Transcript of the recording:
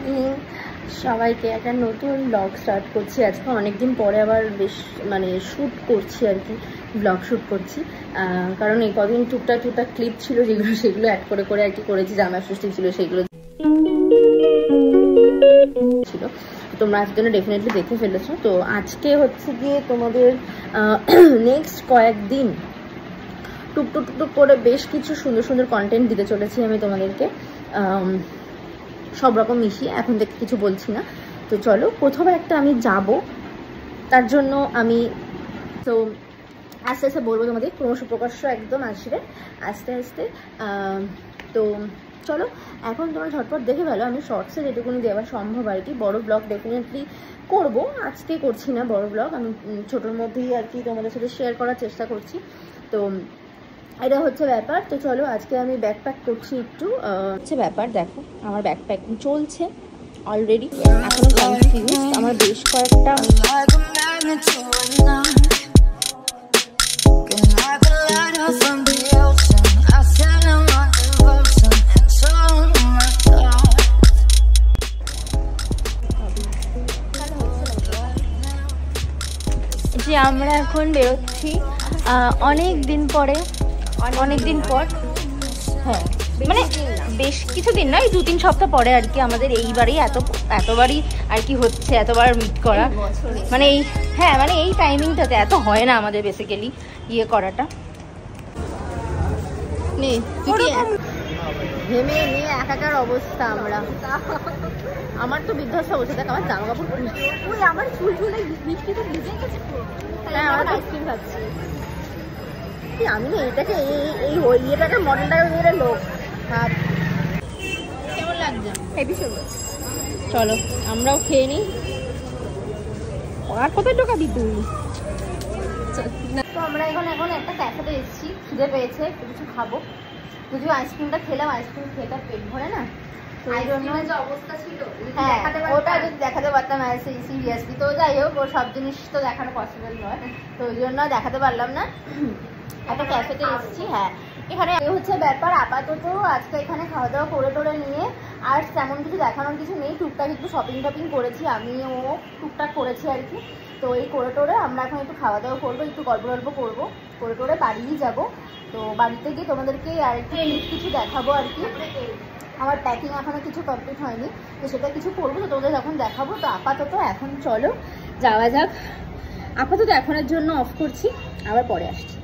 Morning সবাইকে। একটা নতুন ব্লগ স্টার্ট করছি আজকে, অনেকদিন পরে আবার বেশ মানে শ্যুট করছি আর কি, ব্লগ শ্যুট করছি। কারণ এই কদিন টুকটাক ক্লিপ ছিল যেগুলো, সেগুলো অ্যাড করে করে আর কি করেছি, জামাই ষষ্ঠী ছিল সেগুলো ছিল, তোমরা আজকের জন্য ডেফিনেটলি দেখে ফেলেছো। তো আজকে হচ্ছে গিয়ে তোমাদের নেক্সট কয়েকদিন টুকটুক করে বেশ কিছু সুন্দর সুন্দর কন্টেন্ট দিতে চলেছি আমি তোমাদেরকে, সব রকম মিশিয়ে। এখন থেকে কিছু বলছি না। তো চলো, প্রথমে একটা আমি যাব, তার জন্য আমি তো আস্তে আস্তে বলবো তোমাদের, ক্রমশ প্রকাশ্য একদম আসবে আস্তে আস্তে। তো চলো এখন তোমরা ঝটপট দেখে ফেলো। আমি শর্টসে যেটুকুনি দেওয়া সম্ভব আর কি, বড় ব্লগ ডেফিনেটলি করব, আজকে করছি না বড় ব্লগ, আমি ছোটোর মধ্যেই আর কি তোমাদের সাথে শেয়ার করার চেষ্টা করছি। তো এটা হচ্ছে ব্যাপার। তো চলো আজকে আমি ব্যাকপ্যাক করছি একটু, হচ্ছে ব্যাপার। দেখো আমার ব্যাকপ্যাকিং চলছে অলরেডি, এখনো কনফিউজ। আমার বেশ কয়েকটা যে আমরা এখন বেরোচ্ছি অনেক দিন পর, হ্যাঁ মানে বেশ কিছুদিন নয়, 2-3 সপ্তাহ পরে আর কি আমাদের এইবারই এতবারই আর কি হচ্ছে, এতবার মিট করা মানে এই, হ্যাঁ মানে এই টাইমিংটাতে এত হয় না আমাদের বেসিক্যালি ইয়ে করাটা। ঘেমে নিয়ে একাকার অবস্থা আমরা, আমার তো বিধ্বস্ত অবস্থা। দেখ আমার জামা কাপড়, ওই আমার চুলগুলো বৃষ্টিতে ভিজে গেছে। হ্যাঁ আমার আইসক্রিম খাচ্ছি আমি না, এটাকে এই ইয়েটাকে মডেলটাকে মেরে লোক। কেমন লাগছে? হেভি সুন্দর। চলো আমরাও খেয়ে নিই। আর কোথায় ঢোকাবি তুই? তো আমরা এখন একটা ক্যাফেতে এসেছি, খিদে পেয়েছে, কিছু খাবো। যদিও আইসক্রিমটা খেলাম, আইসক্রিম খেতে পেট ভরে না, তো এই জন্য যে অবস্থা ছিল, হ্যাঁ ওটা যদি দেখাতে পারতাম সিরিয়াসলি। তো যাই হোক, ও সব জিনিস তো দেখানো পসিবল নয়, তো ওই জন্য দেখাতে পারলাম না। একটা ক্যাফেতে এসেছি, হ্যাঁ এখানে হচ্ছে ব্যাপার। আপাতত আজকে এখানে খাওয়া দাওয়া করে টোরে নিয়ে আর তেমন কিছু দেখানোর কিছু নেই। টুকটাক একটু শপিং টপিং করেছি, আমিও টুকটাক করেছি আর কি। তো এই করে টোরে আমরা এখন একটু খাওয়া দাওয়া করবো, একটু গল্প করবো, করে টোরে বাড়িই যাবো। তো বাড়িতে গিয়ে তোমাদেরকে আর একটু কিছু দেখাবো আর কি। আমার প্যাকিং এখনো কিছু কমপ্লিট হয়নি, তো সেটা কিছু করবো, তো তোমাদের যখন দেখাবো। তো আপাতত এখন চলো যাওয়া যাক। আপাতত এখনের জন্য অফ করছি, আবার পরে আসছি।